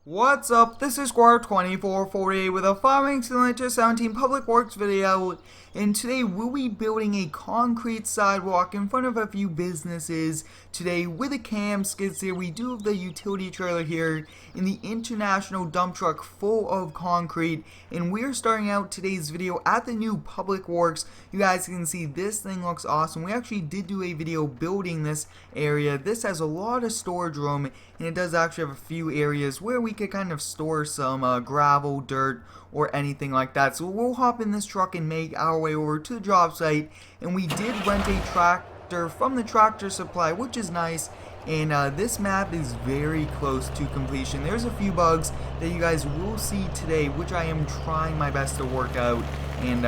What's up? This is Square 2448 with a Farming Simulator 17 Public Works video, and today we'll be building a concrete sidewalk in front of a few businesses. Today with a cam Skidsteer, we do have the utility trailer here in the international dump truck full of concrete, and we're starting out today's video at the new Public Works. You guys can see this thing looks awesome. We actually did do a video building this area. This has a lot of storage room, and it does actually have a few areas where we could kind of store some gravel, dirt, or anything like that. So we'll hop in this truck and make our way over to the job site, and we did rent a tractor from the tractor supply, which is nice. And this map is very close to completion. There's a few bugs that you guys will see today, which I am trying my best to work out. And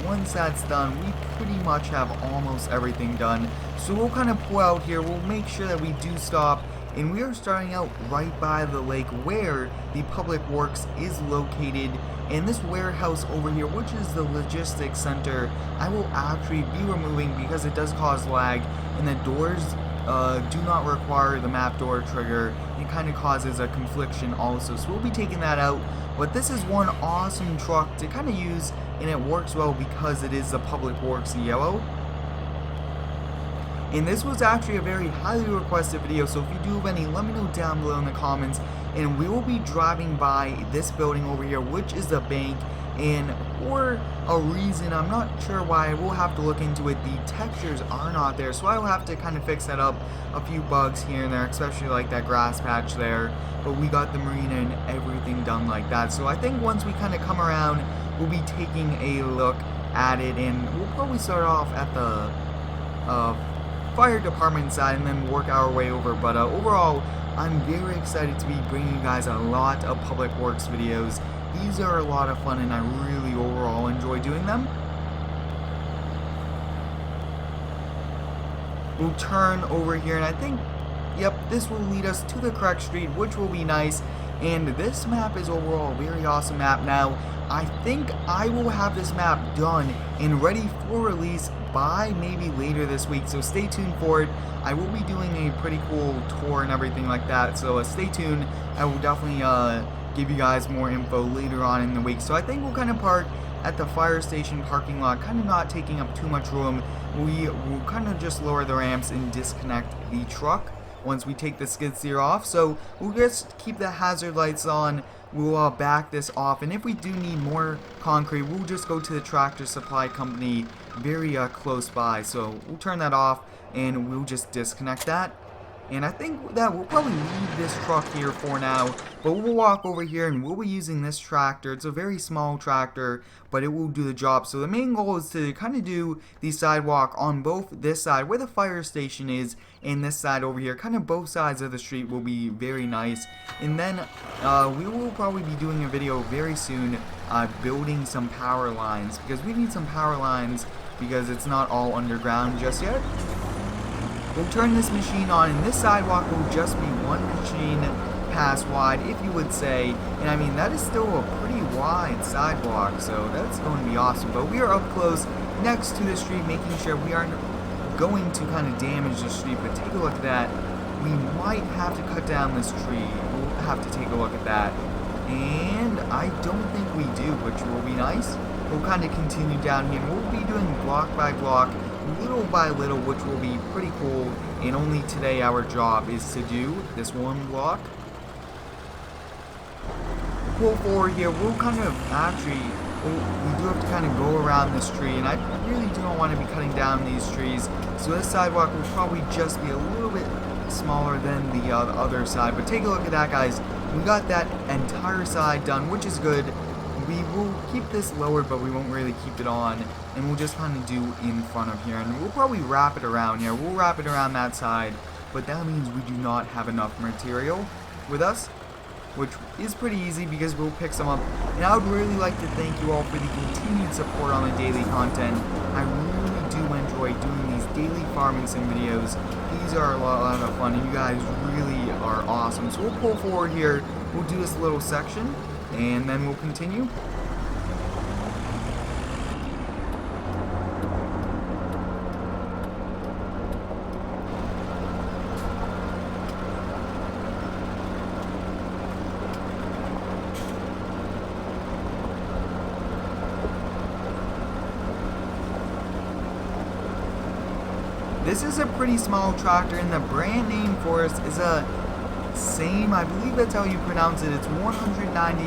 once that's done, we pretty much have almost everything done. So we'll kind of pull out here. We'll make sure that we do stop. And we are starting out right by the lake where the Public Works is located. And this warehouse over here, which is the logistics center, I will actually be removing because it does cause lag. And the doors do not require the map door trigger. It kind of causes a confliction also, so we'll be taking that out. But this is one awesome truck to kind of use, and it works well because it is the Public Works yellow. And this was actually a very highly requested video, so if you do have any, let me know down below in the comments. And we will be driving by this building over here, which is the bank. And for a reason, I'm not sure why, we'll have to look into it, the textures are not there, so I will have to kind of fix that up. A few bugs here and there, especially like that grass patch there, but we got the marina and everything done like that. So I think once we kind of come around, we'll be taking a look at it, and we'll probably start off at the fire department side and then work our way over. But overall, I'm very excited to be bringing you guys a lot of Public Works videos. These are a lot of fun, and I really overall enjoy doing them. We'll turn over here, and I think, yep, this will lead us to the correct street, which will be nice. And this map is overall a very awesome map. Now, I think I will have this map done and ready for release by maybe later this week, so stay tuned for it. I will be doing a pretty cool tour and everything like that, so stay tuned. I will definitely give you guys more info later on in the week. So I think we'll kind of park at the fire station parking lot, kind of not taking up too much room. We will kind of just lower the ramps and disconnect the truck once we take the skid steer off. So we'll just keep the hazard lights on. We'll back this off, and if we do need more concrete, we'll just go to the tractor supply company very close by. So we'll turn that off and we'll just disconnect that. And I think that we'll probably leave this truck here for now, but we'll walk over here and we'll be using this tractor. It's a very small tractor, but it will do the job. So the main goal is to kind of do the sidewalk on both this side where the fire station is and this side over here. Kind of both sides of the street will be very nice. And then we will probably be doing a video very soon building some power lines, because we need some power lines because it's not all underground just yet. We'll turn this machine on, and this sidewalk will just be one machine pass wide, if you would say. And I mean, that is still a pretty wide sidewalk, so that's going to be awesome. But we are up close next to the street, making sure we aren't going to kind of damage the street. But take a look at that. We might have to cut down this tree. We'll have to take a look at that. And I don't think we do, which will be nice. We'll kind of continue down here, and we'll be doing block by block, little by little, which will be pretty cool. And only today our job is to do this one block. Pull forward here. We'll kind of actually, we do have to kind of go around this tree, and I really do not want to be cutting down these trees. So this sidewalk will probably just be a little bit smaller than the other side. But take a look at that, guys. We got that entire side done, which is good. We will keep this lower, but we won't really keep it on, and we'll just kind of do in front of here, and we'll probably wrap it around here. We'll wrap it around that side, but that means we do not have enough material with us, which is pretty easy because we'll pick some up. And I would really like to thank you all for the continued support on the daily content. I really do enjoy doing these daily farming sim videos. These are a lot of fun, and you guys really are awesome. So we'll pull forward here. We'll do this little section, and then we'll continue. This is a pretty small tractor, and the brand name for us is a same, I believe that's how you pronounce it. It's 190,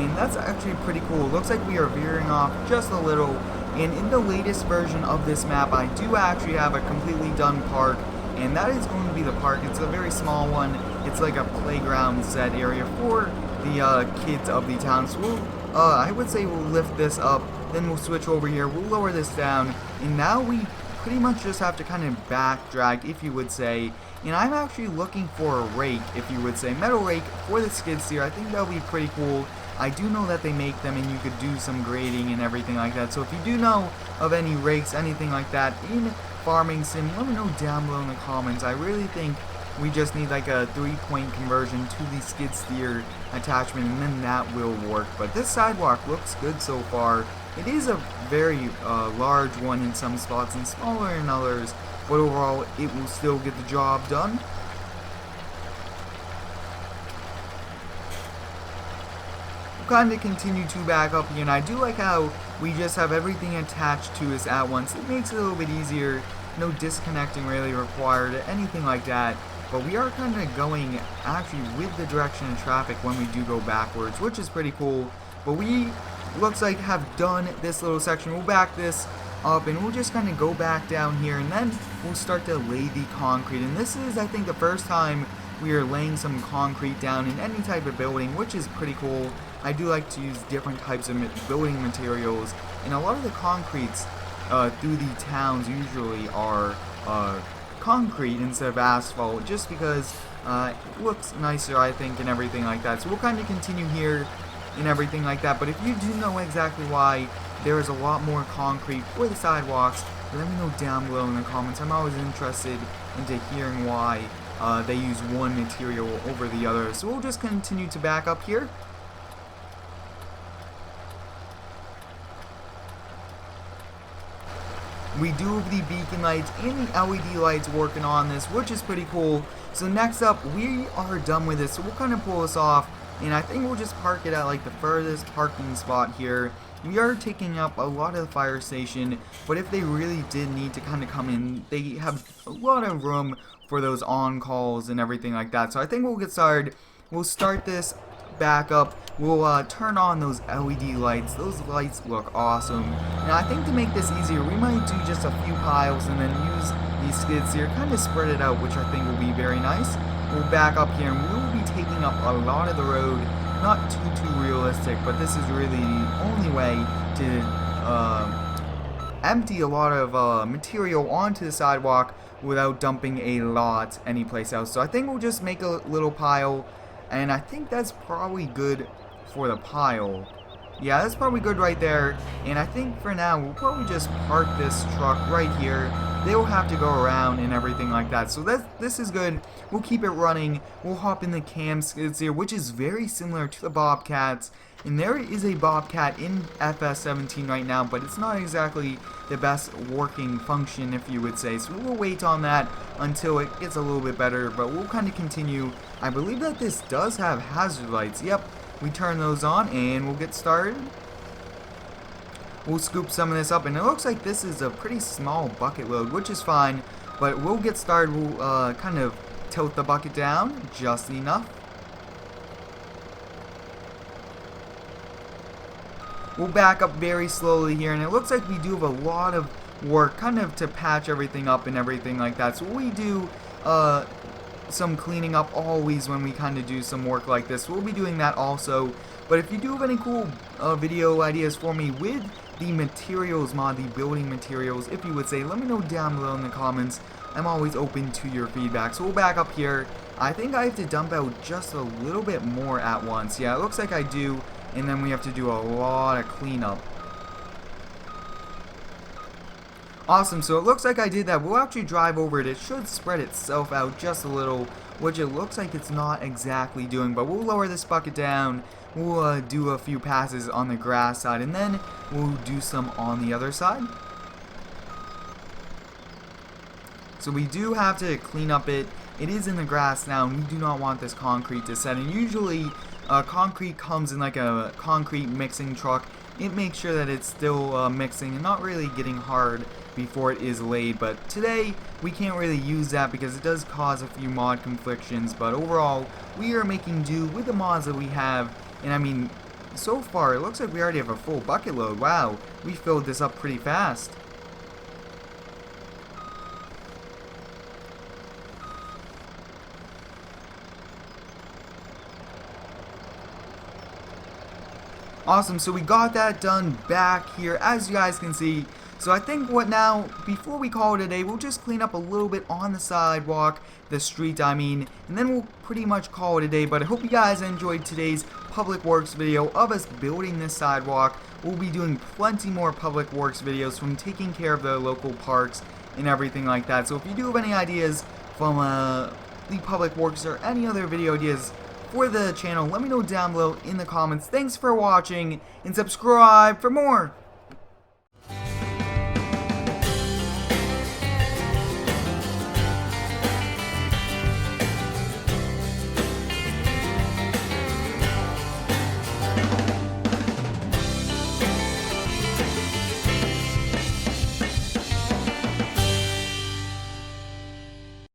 and that's actually pretty cool. It looks like we are veering off just a little, and in the latest version of this map, I do actually have a completely done park, and that is going to be the park. It's a very small one. It's like a playground set area for the kids of the town. So we'll, I would say we'll lift this up, then we'll switch over here, we'll lower this down, and now we pretty much just have to kind of back drag, if you would say. And I'm actually looking for a rake, if you would say, metal rake for the skid steer. I think that would be pretty cool. I do know that they make them, and you could do some grading and everything like that. So if you do know of any rakes, anything like that in Farming Sim, let me know down below in the comments. I really think we just need like a 3-point conversion to the skid steer attachment, and then that will work. But this sidewalk looks good so far. It is a very large one in some spots and smaller in others, but overall it will still get the job done. We'll kind of continue to back up here, and I do like how we just have everything attached to us at once. It makes it a little bit easier, no disconnecting really required, anything like that. But we are kind of going actually with the direction of traffic when we do go backwards, which is pretty cool. But we, looks like, have done this little section. We'll back this up, and we'll just kind of go back down here, and then we'll start to lay the concrete. And this is, I think, the first time we are laying some concrete down in any type of building, which is pretty cool. I do like to use different types of building materials, and a lot of the concretes through the towns usually are concrete instead of asphalt, just because it looks nicer, I think, and everything like that. So we'll kind of continue here and everything like that. But if you do know exactly why there is a lot more concrete for the sidewalks, let me know down below in the comments. I'm always interested into hearing why they use one material over the other. So we'll just continue to back up here. We do have the beacon lights and the LED lights working on this, which is pretty cool. So next up, we are done with this, so we'll kind of pull this off, and I think we'll just park it at like the furthest parking spot here. We are taking up a lot of the fire station, but if they really did need to kind of come in, they have a lot of room for those on-calls and everything like that. So I think we'll get started. We'll start this back up. We'll turn on those LED lights. Those lights look awesome. And I think to make this easier, we might do just a few piles and then use these skids here, kind of spread it out, which I think will be very nice. We'll back up here, and we will be taking up a lot of the road. Not too realistic, but this is really the only way to empty a lot of material onto the sidewalk without dumping a lot anyplace else. So I think we'll just make a little pile, and I think that's probably good for the pile. Yeah, that's probably good right there. And I think for now, we'll probably just park this truck right here. They will have to go around and everything like that. So this is good. We'll keep it running. We'll hop in the cam skids here, which is very similar to the Bobcats. And there is a Bobcat in FS17 right now, but it's not exactly the best working function, if you would say. So we'll wait on that until it gets a little bit better, but we'll kind of continue. I believe that this does have hazard lights. Yep, we turn those on, and we'll get started. We'll scoop some of this up, and it looks like this is a pretty small bucket load, which is fine, but we'll get started. We'll kind of tilt the bucket down just enough. We'll back up very slowly here, and it looks like we do have a lot of work kind of to patch everything up and everything like that. So we do some cleaning up always when we kind of do some work like this. We'll be doing that also. But if you do have any cool video ideas for me with the materials mod, the building materials, if you would say, let me know down below in the comments. I'm always open to your feedback. So we'll back up here. I think I have to dump out just a little bit more at once. Yeah, it looks like I do. And then we have to do a lot of cleanup. Awesome, so it looks like I did that. We'll actually drive over it. It should spread itself out just a little, which it looks like it's not exactly doing. But we'll lower this bucket down. We'll do a few passes on the grass side, and then we'll do some on the other side. So we do have to clean up it. It is in the grass now, and we do not want this concrete to set. And usually concrete comes in like a concrete mixing truck. It makes sure that it's still mixing and not really getting hard before it is laid. But today we can't really use that because it does cause a few mod conflictions. But overall, we are making do with the mods that we have. And I mean, so far it looks like we already have a full bucket load. Wow, we filled this up pretty fast. Awesome, so we got that done back here, as you guys can see. So I think what now, before we call it a day, we'll just clean up a little bit on the sidewalk, the street I mean, and then we'll pretty much call it a day. But I hope you guys enjoyed today's public works video of us building this sidewalk. We'll be doing plenty more public works videos from taking care of the local parks and everything like that. So if you do have any ideas from the public works or any other video ideas for the channel, let me know down below in the comments. Thanks for watching, and subscribe for more!